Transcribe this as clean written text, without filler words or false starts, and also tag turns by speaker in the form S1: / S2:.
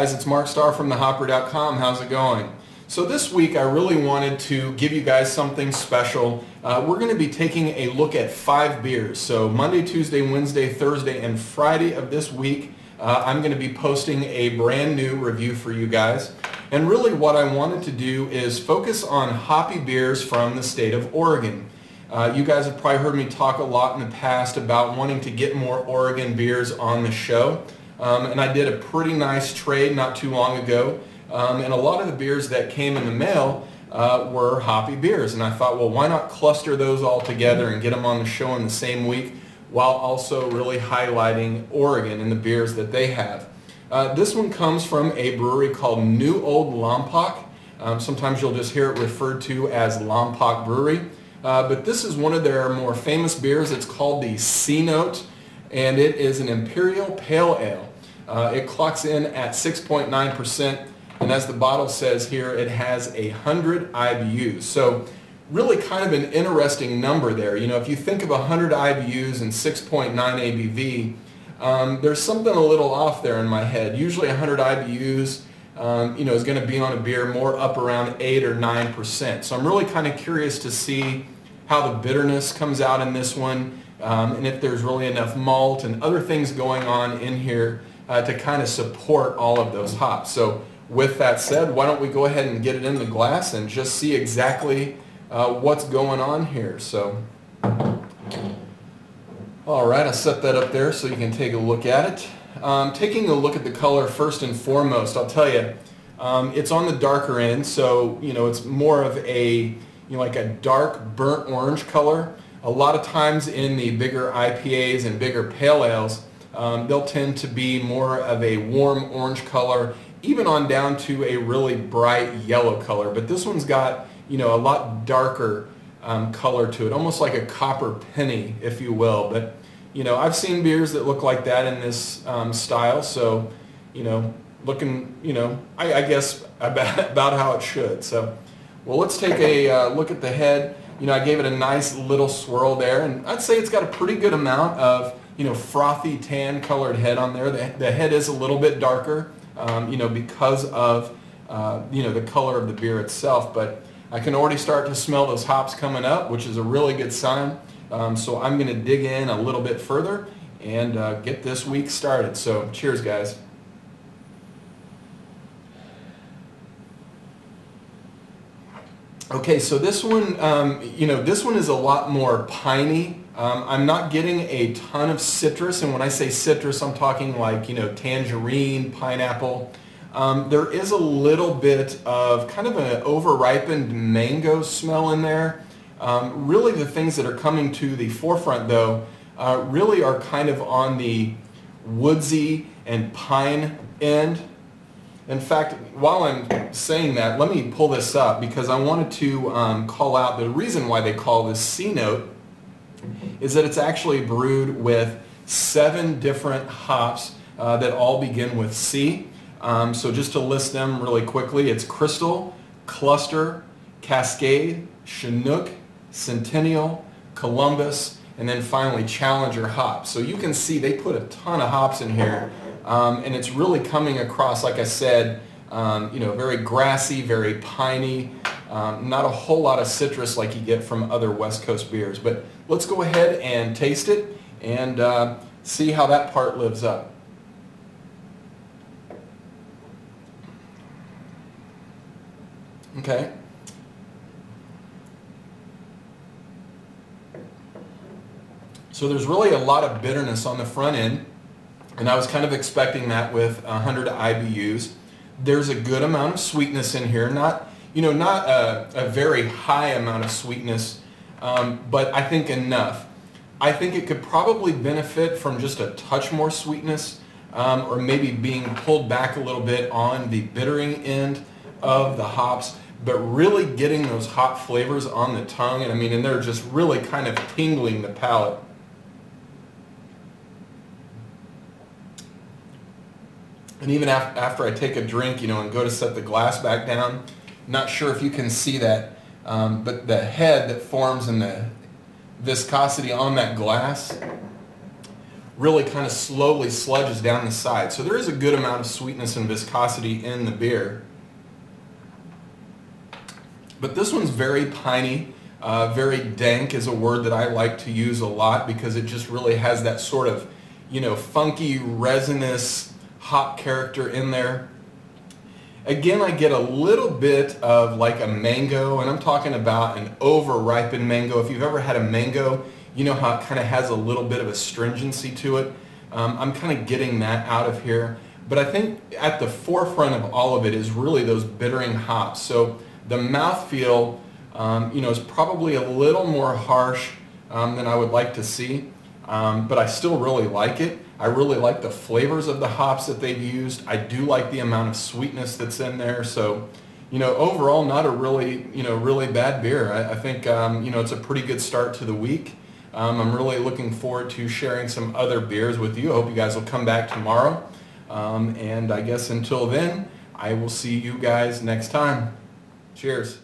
S1: guys, it's Starr from Hopry.com. How's it going? So this week I really wanted to give you guys something special. We're going to be taking a look at 5 beers. So Monday, Tuesday, Wednesday, Thursday, and Friday of this week I'm going to be posting a brand new review for you guys. And really what I wanted to do is focus on hoppy beers from the state of Oregon. You guys have probably heard me talk a lot in the past about wanting to get more Oregon beers on the show. And I did a pretty nice trade not too long ago. And a lot of the beers that came in the mail were hoppy beers. And I thought, well, why not cluster those all together and get them on the show in the same week while also really highlighting Oregon and the beers that they have. This one comes from a brewery called New Old Lompoc. Sometimes you'll just hear it referred to as Lompoc Brewery. But this is one of their more famous beers. It's called the C-Note, and it is an Imperial Pale Ale. It clocks in at 6.9%, and as the bottle says here, it has 100 IBUs. So really kind of an interesting number there. You know, if you think of 100 IBUs and 6.9 ABV, there's something a little off there in my head. Usually 100 IBUs you know, is going to be on a beer more up around 8 or 9%. So I'm really kind of curious to see how the bitterness comes out in this one, and if there's really enough malt and other things going on in here to kind of support all of those hops. So with that said, why don't we go ahead and get it in the glass and just see exactly what's going on here. So, all right, I'll set that up there so you can take a look at it. Taking a look at the color first and foremost, I'll tell you, it's on the darker end, so you know it's more of a like a dark burnt orange color. A lot of times in the bigger IPAs and bigger pale ales, they'll tend to be more of a warm orange color, even on down to a really bright yellow color. But this one's got a lot darker color to it, almost like a copper penny, if you will. But I've seen beers that look like that in this style, so looking I guess about how it should. So well, let's take a look at the head. I gave it a nice little swirl there, and I'd say it's got a pretty good amount of frothy tan colored head on there. The head is a little bit darker because of the color of the beer itself, but I can already start to smell those hops coming up, which is a really good sign. So I'm going to dig in a little bit further and get this week started. So cheers, guys. Okay, so this one, this one is a lot more piney. I'm not getting a ton of citrus, and when I say citrus, I'm talking like, tangerine, pineapple. There is a little bit of kind of an overripened mango smell in there. Really the things that are coming to the forefront, though, really are kind of on the woodsy and pine end. In fact, while I'm saying that, let me pull this up because I wanted to call out the reason why they call this C-Note is that it's actually brewed with 7 different hops that all begin with C. So just to list them really quickly, it's Crystal, Cluster, Cascade, Chinook, Centennial, Columbus, and then finally Challenger hops. So you can see they put a ton of hops in here, and it's really coming across, like I said, very grassy, very piney, not a whole lot of citrus like you get from other West Coast beers. But let's go ahead and taste it and see how that part lives up. Okay. So there's really a lot of bitterness on the front end, and I was kind of expecting that with 100 IBUs. There's a good amount of sweetness in here, not a very high amount of sweetness, but I think enough. I think it could probably benefit from just a touch more sweetness, or maybe being pulled back a little bit on the bittering end of the hops, but really getting those hop flavors on the tongue, and they're just really kind of tingling the palate. And even after I take a drink, and go to set the glass back down, not sure if you can see that, but the head that forms and the viscosity on that glass really kind of slowly sludges down the side. So there is a good amount of sweetness and viscosity in the beer. But this one's very piney, very dank is a word that I like to use a lot because it just really has that sort of, funky, resinous hop character in there. Again, I get a little bit of like a mango, and I'm talking about an over-ripened mango. If you've ever had a mango, you know how it kind of has a little bit of astringency to it. I'm kind of getting that out of here. But I think at the forefront of all of it is really those bittering hops. So the mouthfeel, is probably a little more harsh than I would like to see, but I still really like it. I really like the flavors of the hops that they've used. I do like the amount of sweetness that's in there. So, overall, not a really, really bad beer. I think, it's a pretty good start to the week. I'm really looking forward to sharing some other beers with you. I hope you guys will come back tomorrow. And I guess until then, I will see you guys next time. Cheers.